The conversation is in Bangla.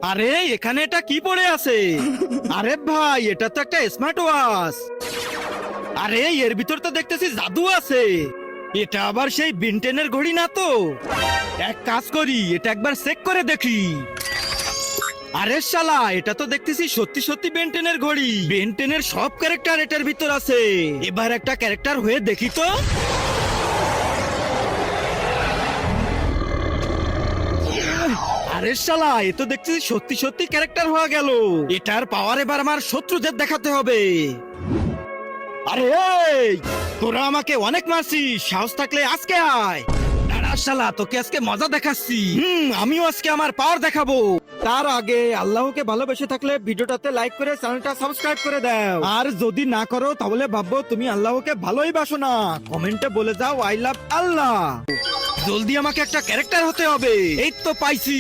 আরে এখানে এটা কি পড়ে আছে? আরে ভাই, এটা তো একটা স্মার্ট ওয়াচ। আরে এর ভিতর তো দেখতেছি জাদু আছে। এটা আবার সেই বিনটেনের ঘড়ি না তো? এক কাজ করি, এটা একবার চেক করে দেখি। আরে শালা, এটা তো দেখতেছি সত্যি সত্যি বেনটেনের ঘড়ি। বেনটেনের সব ক্যারেক্টার এটার ভিতর আছে। এবার একটা ক্যারেক্টার হয়ে দেখি তো। আরে শালা, এ তো দেখছি সত্যি সত্যি ক্যারেক্টার হয়ে গেল। এটার পাওয়ার এবার আমার শত্রুদের দেখাতে হবে। আরে এই, তোরা আমাকে অনেক মারছিস, সাহস থাকলে আজকে আয়। দাঁড়া শালা, তোকে আজকে মজা দেখাচ্ছি। আমিও আজকে আমার পাওয়ার দেখাবো। তার আগে আল্লাহকে ভালোবেসে থাকলে ভিডিওটাতে লাইক করে চ্যানেলটা সাবস্ক্রাইব করে দাও। আর যদি না করো তাহলে ভাববো তুমি আল্লাহকে ভালোই বাসো না। কমেন্টে বলে যাও আই লাভ আল্লাহ। জলদি আমাকে একটা ক্যারেক্টার হতে হবে। এই তো পাইছি।